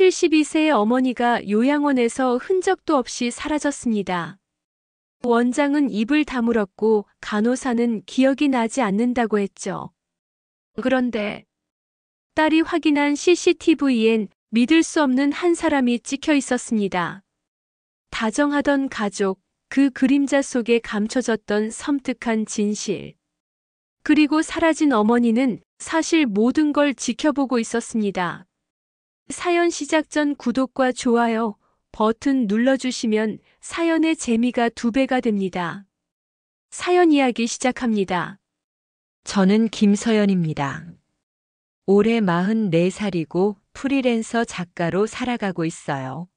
72세의 어머니가 요양원에서 흔적도 없이 사라졌습니다. 원장은 입을 다물었고 간호사는 기억이 나지 않는다고 했죠. 그런데 딸이 확인한 CCTV엔 믿을 수 없는 한 사람이 찍혀 있었습니다. 다정하던 가족, 그 그림자 속에 감춰졌던 섬뜩한 진실. 그리고 사라진 어머니는 사실 모든 걸 지켜보고 있었습니다. 사연 시작 전 구독과 좋아요 버튼 눌러주시면 사연의 재미가 2배가 됩니다. 사연 이야기 시작합니다. 저는 김서연입니다. 올해 44살이고 프리랜서 작가로 살아가고 있어요.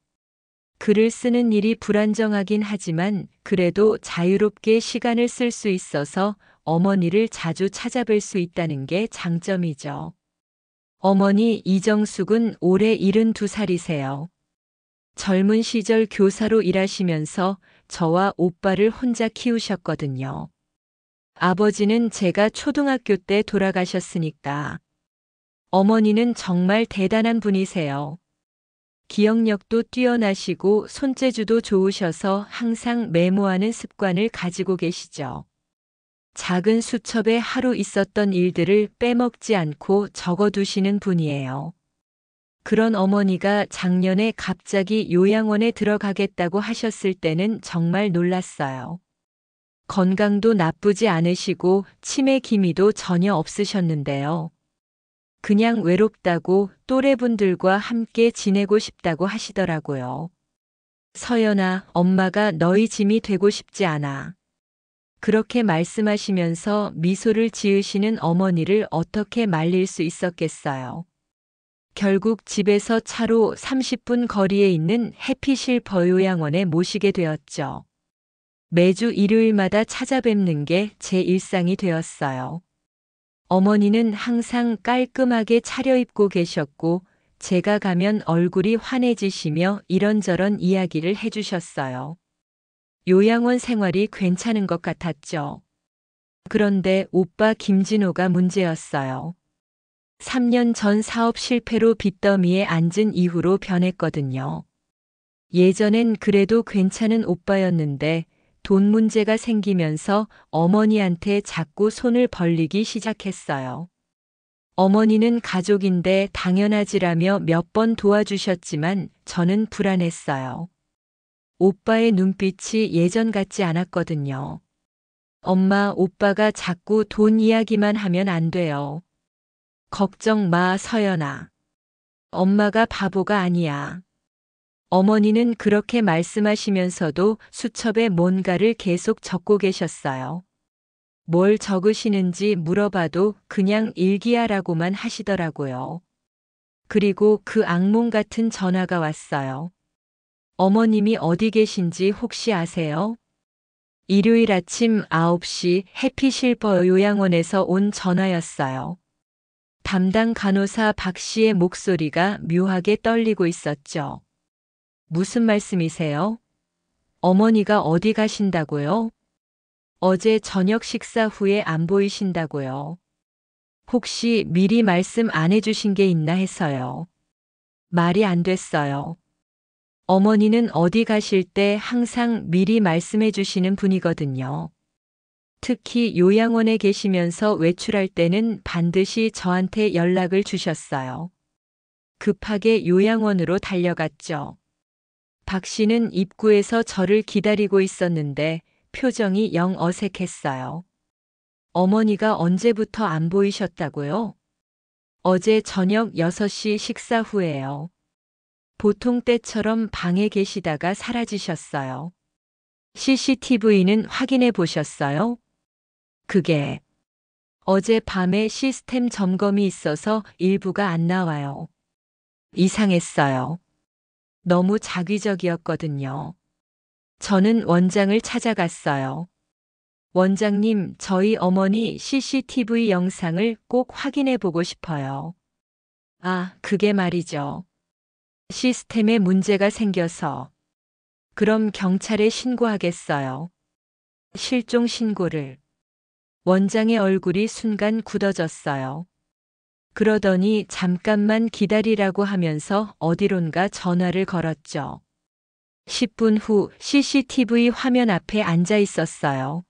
글을 쓰는 일이 불안정하긴 하지만 그래도 자유롭게 시간을 쓸 수 있어서 어머니를 자주 찾아뵐 수 있다는 게 장점이죠. 어머니 이정숙은 올해 72살이세요. 젊은 시절 교사로 일하시면서 저와 오빠를 혼자 키우셨거든요. 아버지는 제가 초등학교 때 돌아가셨으니까. 어머니는 정말 대단한 분이세요. 기억력도 뛰어나시고 손재주도 좋으셔서 항상 메모하는 습관을 가지고 계시죠. 작은 수첩에 하루 있었던 일들을 빼먹지 않고 적어두시는 분이에요. 그런 어머니가 작년에 갑자기 요양원에 들어가겠다고 하셨을 때는 정말 놀랐어요. 건강도 나쁘지 않으시고 치매 기미도 전혀 없으셨는데요. 그냥 외롭다고 또래분들과 함께 지내고 싶다고 하시더라고요. 서연아, 엄마가 너희 짐이 되고 싶지 않아. 그렇게 말씀하시면서 미소를 지으시는 어머니를 어떻게 말릴 수 있었겠어요. 결국 집에서 차로 30분 거리에 있는 해피실버 요양원에 모시게 되었죠. 매주 일요일마다 찾아뵙는 게 제 일상이 되었어요. 어머니는 항상 깔끔하게 차려입고 계셨고 제가 가면 얼굴이 환해지시며 이런저런 이야기를 해주셨어요. 요양원 생활이 괜찮은 것 같았죠. 그런데 오빠 김진호가 문제였어요. 3년 전 사업 실패로 빚더미에 앉은 이후로 변했거든요. 예전엔 그래도 괜찮은 오빠였는데 돈 문제가 생기면서 어머니한테 자꾸 손을 벌리기 시작했어요. 어머니는 가족인데 당연하지라며 몇 번 도와주셨지만 저는 불안했어요. 오빠의 눈빛이 예전 같지 않았거든요. 엄마, 오빠가 자꾸 돈 이야기만 하면 안 돼요. 걱정 마, 서연아. 엄마가 바보가 아니야. 어머니는 그렇게 말씀하시면서도 수첩에 뭔가를 계속 적고 계셨어요. 뭘 적으시는지 물어봐도 그냥 일기야라고만 하시더라고요. 그리고 그 악몽 같은 전화가 왔어요. 어머님이 어디 계신지 혹시 아세요? 일요일 아침 9시 해피실버 요양원에서 온 전화였어요. 담당 간호사 박 씨의 목소리가 묘하게 떨리고 있었죠. 무슨 말씀이세요? 어머니가 어디 가신다고요? 어제 저녁 식사 후에 안 보이신다고요. 혹시 미리 말씀 안 해주신 게 있나 해서요. 말이 안 됐어요. 어머니는 어디 가실 때 항상 미리 말씀해 주시는 분이거든요. 특히 요양원에 계시면서 외출할 때는 반드시 저한테 연락을 주셨어요. 급하게 요양원으로 달려갔죠. 박 씨는 입구에서 저를 기다리고 있었는데 표정이 영 어색했어요. 어머니가 언제부터 안 보이셨다고요? 어제 저녁 6시 식사 후에요. 보통 때처럼 방에 계시다가 사라지셨어요. CCTV는 확인해 보셨어요? 그게 어제 밤에 시스템 점검이 있어서 일부가 안 나와요. 이상했어요. 너무 자기적이었거든요. 저는 원장을 찾아갔어요. 원장님, 저희 어머니 CCTV 영상을 꼭 확인해 보고 싶어요. 아, 그게 말이죠. 시스템에 문제가 생겨서. 그럼 경찰에 신고하겠어요. 실종 신고를. 원장의 얼굴이 순간 굳어졌어요. 그러더니 잠깐만 기다리라고 하면서 어디론가 전화를 걸었죠. 10분 후 CCTV 화면 앞에 앉아 있었어요.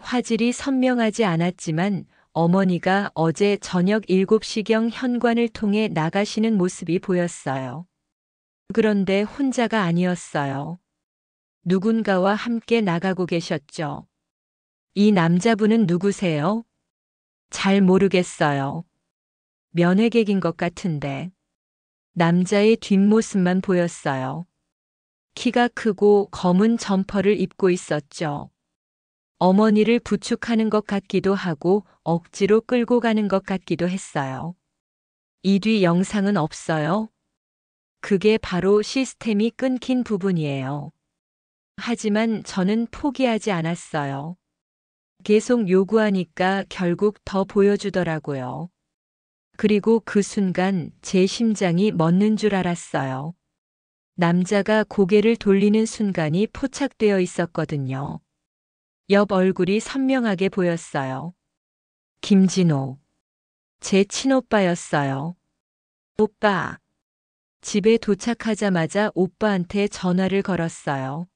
화질이 선명하지 않았지만 어머니가 어제 저녁 7시경 현관을 통해 나가시는 모습이 보였어요. 그런데 혼자가 아니었어요. 누군가와 함께 나가고 계셨죠. 이 남자분은 누구세요? 잘 모르겠어요. 면회객인 것 같은데. 남자의 뒷모습만 보였어요. 키가 크고 검은 점퍼를 입고 있었죠. 어머니를 부축하는 것 같기도 하고 억지로 끌고 가는 것 같기도 했어요. 이 뒤 영상은 없어요. 그게 바로 시스템이 끊긴 부분이에요. 하지만 저는 포기하지 않았어요. 계속 요구하니까 결국 더 보여주더라고요. 그리고 그 순간 제 심장이 멎는 줄 알았어요. 남자가 고개를 돌리는 순간이 포착되어 있었거든요. 옆 얼굴이 선명하게 보였어요. 김진호. 제 친오빠였어요. 오빠. 집에 도착하자마자 오빠한테 전화를 걸었어요.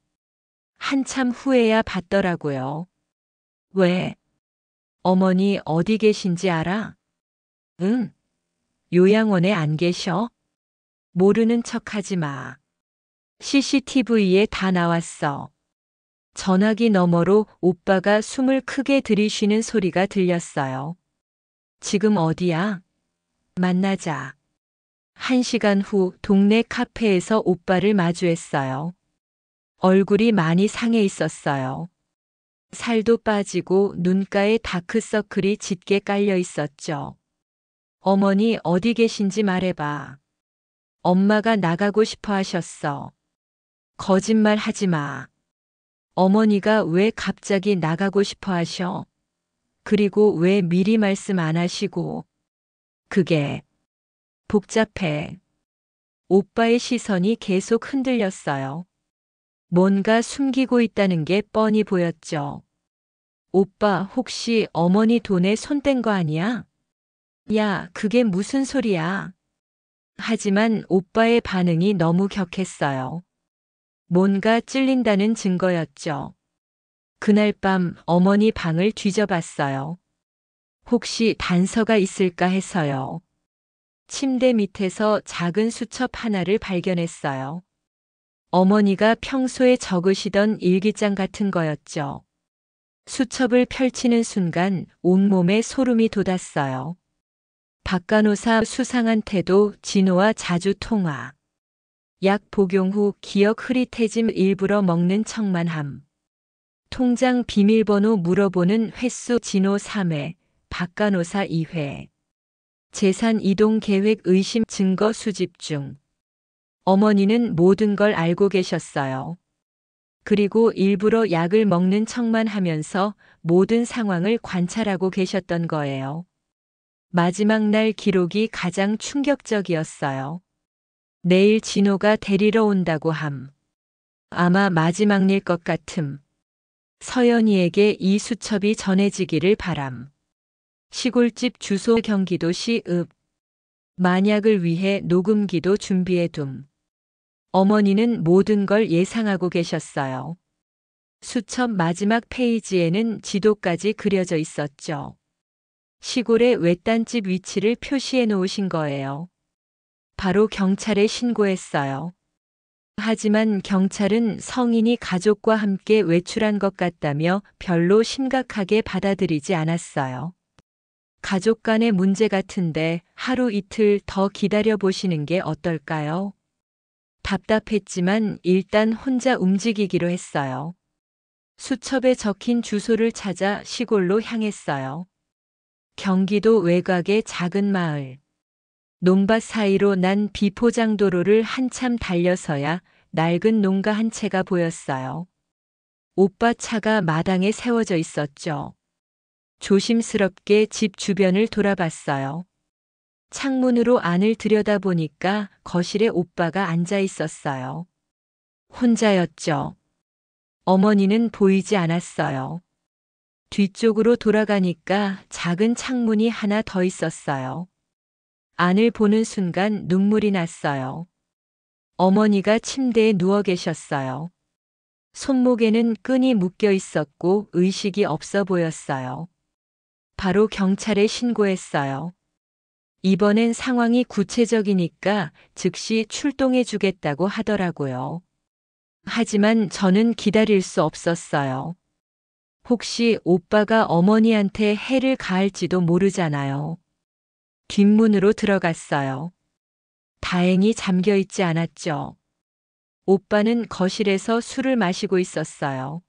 한참 후에야 받더라고요. 왜? 어머니 어디 계신지 알아? 응. 요양원에 안 계셔? 모르는 척 하지 마. CCTV에 다 나왔어. 전화기 너머로 오빠가 숨을 크게 들이쉬는 소리가 들렸어요. 지금 어디야? 만나자. 1시간 후 동네 카페에서 오빠를 마주했어요. 얼굴이 많이 상해 있었어요. 살도 빠지고 눈가에 다크서클이 짙게 깔려 있었죠. 어머니 어디 계신지 말해봐. 엄마가 나가고 싶어 하셨어. 거짓말 하지 마. 어머니가 왜 갑자기 나가고 싶어 하셔? 그리고 왜 미리 말씀 안 하시고? 그게 복잡해. 오빠의 시선이 계속 흔들렸어요. 뭔가 숨기고 있다는 게 뻔히 보였죠. 오빠 혹시 어머니 돈에 손 뗀 거 아니야? 야, 그게 무슨 소리야? 하지만 오빠의 반응이 너무 격했어요. 뭔가 찔린다는 증거였죠. 그날 밤 어머니 방을 뒤져봤어요. 혹시 단서가 있을까 해서요. 침대 밑에서 작은 수첩 하나를 발견했어요. 어머니가 평소에 적으시던 일기장 같은 거였죠. 수첩을 펼치는 순간 온몸에 소름이 돋았어요. 박간호사 수상한 태도, 진호와 자주 통화. 약 복용 후 기억 흐릿해짐, 일부러 먹는 척만 함. 통장 비밀번호 물어보는 횟수, 진호 3회, 박간호사 2회. 재산 이동 계획 의심, 증거 수집 중. 어머니는 모든 걸 알고 계셨어요. 그리고 일부러 약을 먹는 척만 하면서 모든 상황을 관찰하고 계셨던 거예요. 마지막 날 기록이 가장 충격적이었어요. 내일 진호가 데리러 온다고 함. 아마 마지막일 것 같음. 서연이에게 이 수첩이 전해지기를 바람. 시골집 주소, 경기도시 읍. 만약을 위해 녹음기도 준비해둠. 어머니는 모든 걸 예상하고 계셨어요. 수첩 마지막 페이지에는 지도까지 그려져 있었죠. 시골의 외딴집 위치를 표시해 놓으신 거예요. 바로 경찰에 신고했어요. 하지만 경찰은 성인이 가족과 함께 외출한 것 같다며 별로 심각하게 받아들이지 않았어요. 가족 간의 문제 같은데 하루 이틀 더 기다려 보시는 게 어떨까요? 답답했지만 일단 혼자 움직이기로 했어요. 수첩에 적힌 주소를 찾아 시골로 향했어요. 경기도 외곽의 작은 마을. 논밭 사이로 난 비포장도로를 한참 달려서야 낡은 농가 한 채가 보였어요. 오빠 차가 마당에 세워져 있었죠. 조심스럽게 집 주변을 돌아봤어요. 창문으로 안을 들여다보니까 거실에 오빠가 앉아 있었어요. 혼자였죠. 어머니는 보이지 않았어요. 뒤쪽으로 돌아가니까 작은 창문이 하나 더 있었어요. 안을 보는 순간 눈물이 났어요. 어머니가 침대에 누워 계셨어요. 손목에는 끈이 묶여 있었고 의식이 없어 보였어요. 바로 경찰에 신고했어요. 이번엔 상황이 구체적이니까 즉시 출동해 주겠다고 하더라고요. 하지만 저는 기다릴 수 없었어요. 혹시 오빠가 어머니한테 해를 가할지도 모르잖아요. 뒷문으로 들어갔어요. 다행히 잠겨 있지 않았죠. 오빠는 거실에서 술을 마시고 있었어요.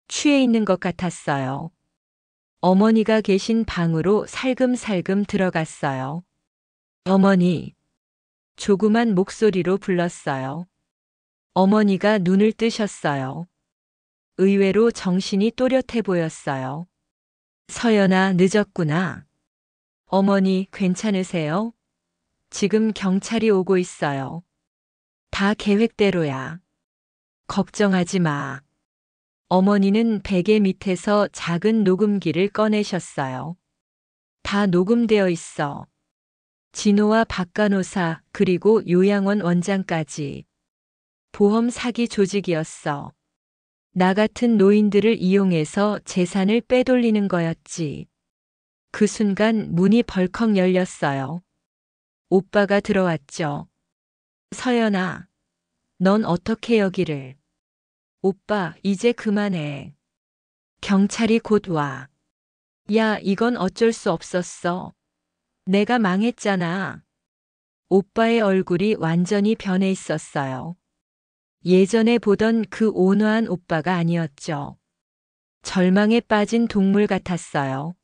취해 있는 것 같았어요. 어머니가 계신 방으로 살금살금 들어갔어요. 어머니, 조그만 목소리로 불렀어요. 어머니가 눈을 뜨셨어요. 의외로 정신이 또렷해 보였어요. 서연아, 늦었구나. 어머니, 괜찮으세요? 지금 경찰이 오고 있어요. 다 계획대로야. 걱정하지 마. 어머니는 베개 밑에서 작은 녹음기를 꺼내셨어요. 다 녹음되어 있어. 진호와 박간호사 그리고 요양원 원장까지. 보험 사기 조직이었어. 나 같은 노인들을 이용해서 재산을 빼돌리는 거였지. 그 순간 문이 벌컥 열렸어요. 오빠가 들어왔죠. 서연아, 넌 어떻게 여기를? 오빠, 이제 그만해. 경찰이 곧 와. 야, 이건 어쩔 수 없었어. 내가 망했잖아. 오빠의 얼굴이 완전히 변해 있었어요. 예전에 보던 그 온화한 오빠가 아니었죠. 절망에 빠진 동물 같았어요.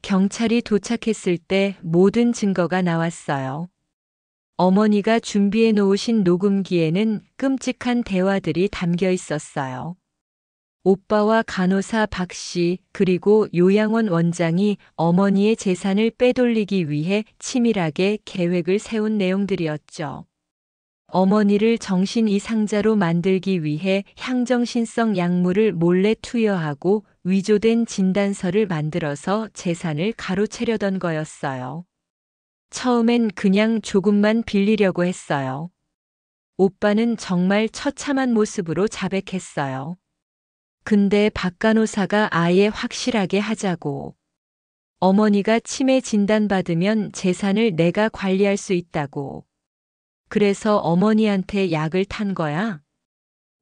경찰이 도착했을 때 모든 증거가 나왔어요. 어머니가 준비해 놓으신 녹음기에는 끔찍한 대화들이 담겨 있었어요. 오빠와 간호사 박 씨, 그리고 요양원 원장이 어머니의 재산을 빼돌리기 위해 치밀하게 계획을 세운 내용들이었죠. 어머니를 정신 이상자로 만들기 위해 향정신성 약물을 몰래 투여하고 위조된 진단서를 만들어서 재산을 가로채려던 거였어요. 처음엔 그냥 조금만 빌리려고 했어요. 오빠는 정말 처참한 모습으로 자백했어요. 근데 박 간호사가 아예 확실하게 하자고. 어머니가 치매 진단받으면 재산을 내가 관리할 수 있다고. 그래서 어머니한테 약을 탄 거야?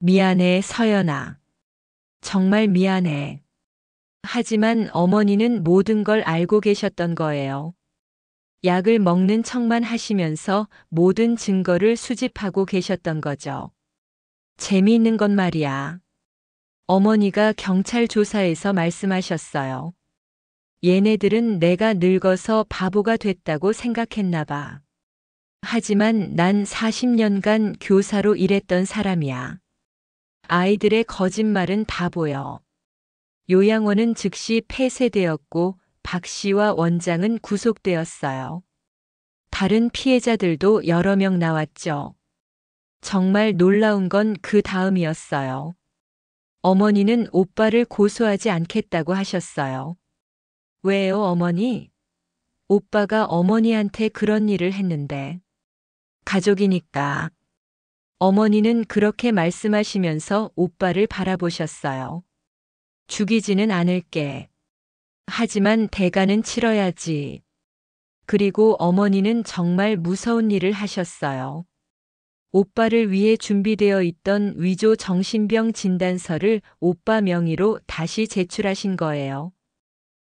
미안해, 서연아. 정말 미안해. 하지만 어머니는 모든 걸 알고 계셨던 거예요. 약을 먹는 척만 하시면서 모든 증거를 수집하고 계셨던 거죠. 재미있는 건 말이야. 어머니가 경찰 조사에서 말씀하셨어요. 얘네들은 내가 늙어서 바보가 됐다고 생각했나 봐. 하지만 난 40년간 교사로 일했던 사람이야. 아이들의 거짓말은 다 보여. 요양원은 즉시 폐쇄되었고 박 씨와 원장은 구속되었어요. 다른 피해자들도 여러 명 나왔죠. 정말 놀라운 건 그 다음이었어요. 어머니는 오빠를 고소하지 않겠다고 하셨어요. 왜요, 어머니? 오빠가 어머니한테 그런 일을 했는데. 가족이니까. 어머니는 그렇게 말씀하시면서 오빠를 바라보셨어요. 죽이지는 않을게. 하지만 대가는 치러야지. 그리고 어머니는 정말 무서운 일을 하셨어요. 오빠를 위해 준비되어 있던 위조 정신병 진단서를 오빠 명의로 다시 제출하신 거예요.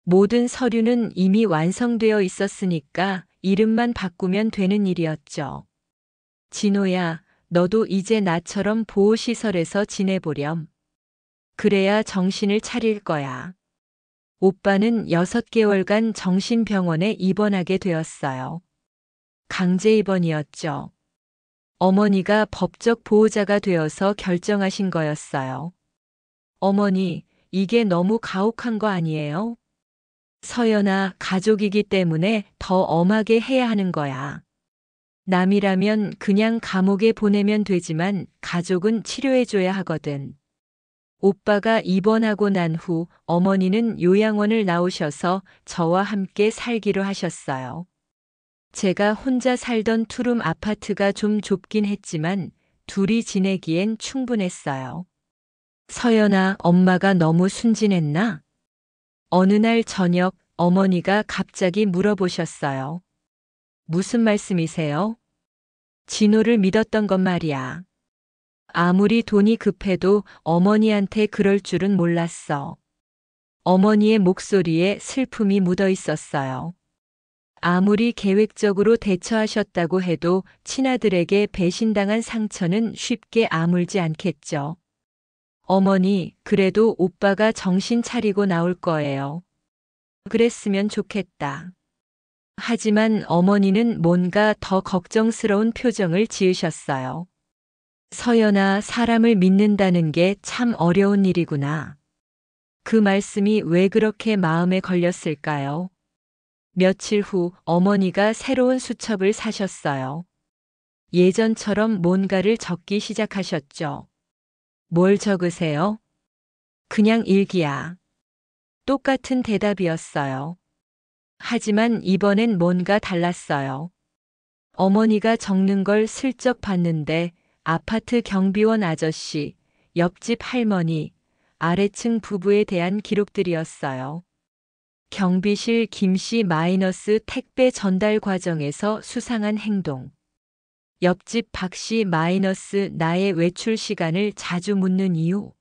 모든 서류는 이미 완성되어 있었으니까 이름만 바꾸면 되는 일이었죠. 진호야, 너도 이제 나처럼 보호시설에서 지내보렴. 그래야 정신을 차릴 거야. 오빠는 6개월간 정신병원에 입원하게 되었어요. 강제 입원이었죠. 어머니가 법적 보호자가 되어서 결정하신 거였어요. 어머니, 이게 너무 가혹한 거 아니에요? 서연아, 가족이기 때문에 더 엄하게 해야 하는 거야. 남이라면 그냥 감옥에 보내면 되지만 가족은 치료해줘야 하거든. 오빠가 입원하고 난 후 어머니는 요양원을 나오셔서 저와 함께 살기로 하셨어요. 제가 혼자 살던 투룸 아파트가 좀 좁긴 했지만 둘이 지내기엔 충분했어요. 서연아, 엄마가 너무 순진했나? 어느 날 저녁 어머니가 갑자기 물어보셨어요. 무슨 말씀이세요? 진호를 믿었던 건 말이야. 아무리 돈이 급해도 어머니한테 그럴 줄은 몰랐어. 어머니의 목소리에 슬픔이 묻어 있었어요. 아무리 계획적으로 대처하셨다고 해도 친아들에게 배신당한 상처는 쉽게 아물지 않겠죠. 어머니, 그래도 오빠가 정신 차리고 나올 거예요. 그랬으면 좋겠다. 하지만 어머니는 뭔가 더 걱정스러운 표정을 지으셨어요. 서연아, 사람을 믿는다는 게 참 어려운 일이구나. 그 말씀이 왜 그렇게 마음에 걸렸을까요? 며칠 후 어머니가 새로운 수첩을 사셨어요. 예전처럼 뭔가를 적기 시작하셨죠. 뭘 적으세요? 그냥 일기야. 똑같은 대답이었어요. 하지만 이번엔 뭔가 달랐어요. 어머니가 적는 걸 슬쩍 봤는데 아파트 경비원 아저씨, 옆집 할머니, 아래층 부부에 대한 기록들이었어요. 경비실 김씨 마이너스 택배 전달 과정에서 수상한 행동. 옆집 박씨 마이너스 나의 외출 시간을 자주 묻는 이유.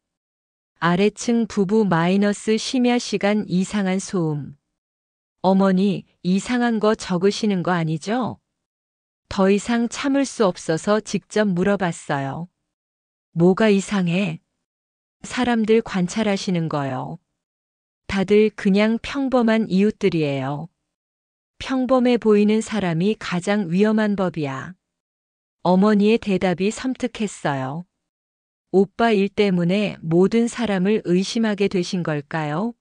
아래층 부부 마이너스 심야 시간 이상한 소음. 어머니, 이상한 거 적으시는 거 아니죠? 더 이상 참을 수 없어서 직접 물어봤어요. 뭐가 이상해? 사람들 관찰하시는 거요. 다들 그냥 평범한 이웃들이에요. 평범해 보이는 사람이 가장 위험한 법이야. 어머니의 대답이 섬뜩했어요. 오빠 일 때문에 모든 사람을 의심하게 되신 걸까요?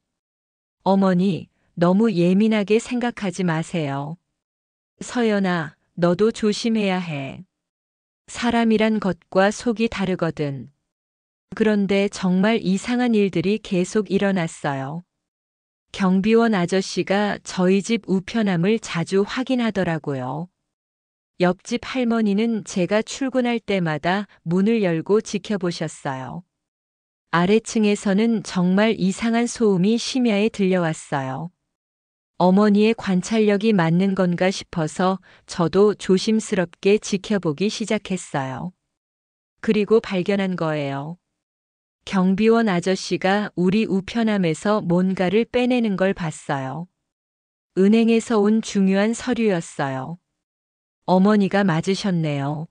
어머니, 너무 예민하게 생각하지 마세요. 서연아, 너도 조심해야 해. 사람이란 것과 속이 다르거든. 그런데 정말 이상한 일들이 계속 일어났어요. 경비원 아저씨가 저희 집 우편함을 자주 확인하더라고요. 옆집 할머니는 제가 출근할 때마다 문을 열고 지켜보셨어요. 아래층에서는 정말 이상한 소음이 심야에 들려왔어요. 어머니의 관찰력이 맞는 건가 싶어서 저도 조심스럽게 지켜보기 시작했어요. 그리고 발견한 거예요. 경비원 아저씨가 우리 우편함에서 뭔가를 빼내는 걸 봤어요. 은행에서 온 중요한 서류였어요. 어머니가 맞으셨네요.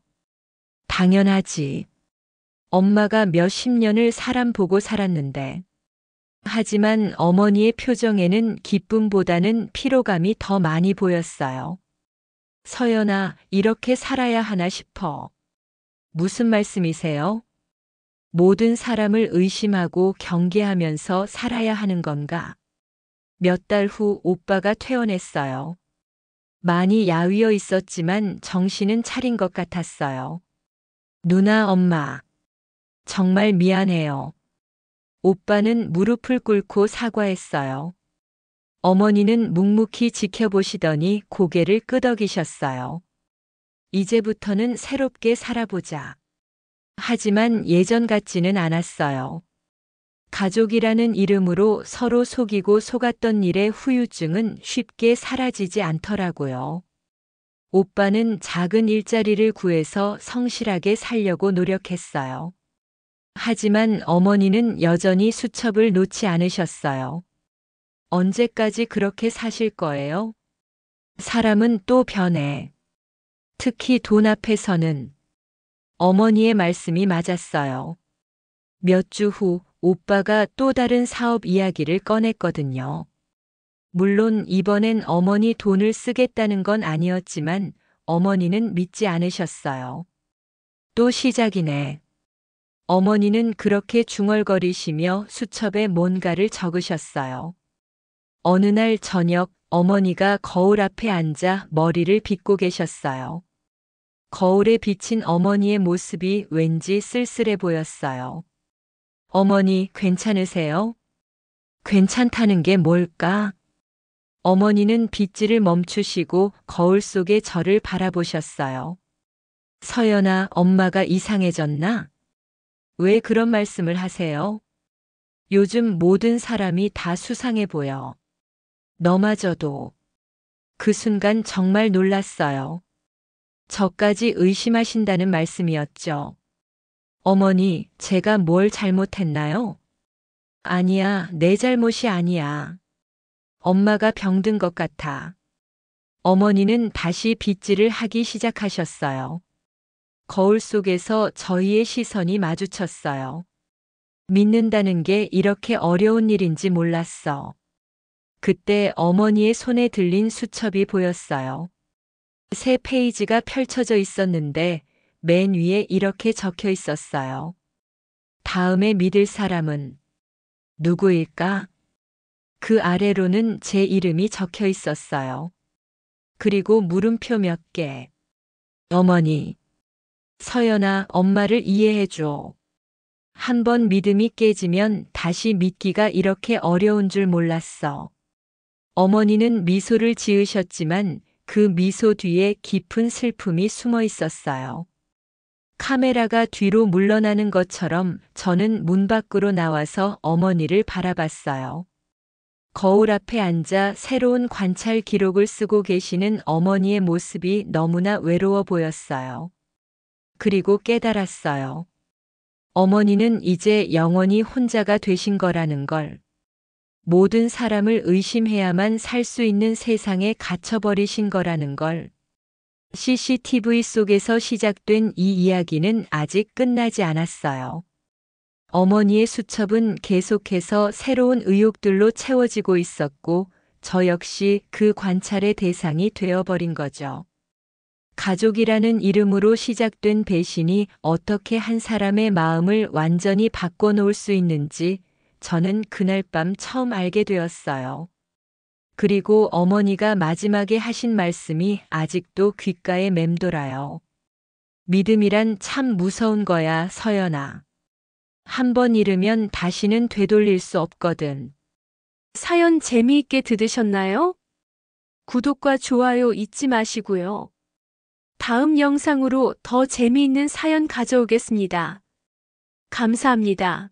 당연하지. 엄마가 몇십 년을 사람 보고 살았는데. 하지만 어머니의 표정에는 기쁨보다는 피로감이 더 많이 보였어요. 서연아, 이렇게 살아야 하나 싶어. 무슨 말씀이세요? 모든 사람을 의심하고 경계하면서 살아야 하는 건가? 몇 달 후 오빠가 퇴원했어요. 많이 야위어 있었지만 정신은 차린 것 같았어요. 누나, 엄마. 정말 미안해요. 오빠는 무릎을 꿇고 사과했어요. 어머니는 묵묵히 지켜보시더니 고개를 끄덕이셨어요. 이제부터는 새롭게 살아보자. 하지만 예전 같지는 않았어요. 가족이라는 이름으로 서로 속이고 속았던 일의 후유증은 쉽게 사라지지 않더라고요. 오빠는 작은 일자리를 구해서 성실하게 살려고 노력했어요. 하지만 어머니는 여전히 수첩을 놓지 않으셨어요. 언제까지 그렇게 사실 거예요? 사람은 또 변해. 특히 돈 앞에서는. 어머니의 말씀이 맞았어요. 몇 주 후 오빠가 또 다른 사업 이야기를 꺼냈거든요. 물론 이번엔 어머니 돈을 쓰겠다는 건 아니었지만 어머니는 믿지 않으셨어요. 또 시작이네. 어머니는 그렇게 중얼거리시며 수첩에 뭔가를 적으셨어요. 어느 날 저녁 어머니가 거울 앞에 앉아 머리를 빗고 계셨어요. 거울에 비친 어머니의 모습이 왠지 쓸쓸해 보였어요. 어머니, 괜찮으세요? 괜찮다는 게 뭘까? 어머니는 빗질을 멈추시고 거울 속에 저를 바라보셨어요. 서연아, 엄마가 이상해졌나? 왜 그런 말씀을 하세요? 요즘 모든 사람이 다 수상해 보여. 너마저도. 그 순간 정말 놀랐어요. 저까지 의심하신다는 말씀이었죠. 어머니, 제가 뭘 잘못했나요? 아니야, 내 잘못이 아니야. 엄마가 병든 것 같아. 어머니는 다시 빗질을 하기 시작하셨어요. 거울 속에서 저희의 시선이 마주쳤어요. 믿는다는 게 이렇게 어려운 일인지 몰랐어. 그때 어머니의 손에 들린 수첩이 보였어요. 새 페이지가 펼쳐져 있었는데 맨 위에 이렇게 적혀 있었어요. 다음에 믿을 사람은 누구일까? 그 아래로는 제 이름이 적혀 있었어요. 그리고 물음표 몇 개. 어머니, 서연아, 엄마를 이해해줘. 한 번 믿음이 깨지면 다시 믿기가 이렇게 어려운 줄 몰랐어. 어머니는 미소를 지으셨지만 그 미소 뒤에 깊은 슬픔이 숨어 있었어요. 카메라가 뒤로 물러나는 것처럼 저는 문 밖으로 나와서 어머니를 바라봤어요. 거울 앞에 앉아 새로운 관찰 기록을 쓰고 계시는 어머니의 모습이 너무나 외로워 보였어요. 그리고 깨달았어요. 어머니는 이제 영원히 혼자가 되신 거라는 걸. 모든 사람을 의심해야만 살 수 있는 세상에 갇혀버리신 거라는 걸. CCTV 속에서 시작된 이 이야기는 아직 끝나지 않았어요. 어머니의 수첩은 계속해서 새로운 의혹들로 채워지고 있었고, 저 역시 그 관찰의 대상이 되어버린 거죠. 가족이라는 이름으로 시작된 배신이 어떻게 한 사람의 마음을 완전히 바꿔놓을 수 있는지 저는 그날 밤 처음 알게 되었어요. 그리고 어머니가 마지막에 하신 말씀이 아직도 귓가에 맴돌아요. 믿음이란 참 무서운 거야, 서연아. 한 번 잃으면 다시는 되돌릴 수 없거든. 사연 재미있게 들으셨나요? 구독과 좋아요 잊지 마시고요. 다음 영상으로 더 재미있는 사연 가져오겠습니다. 감사합니다.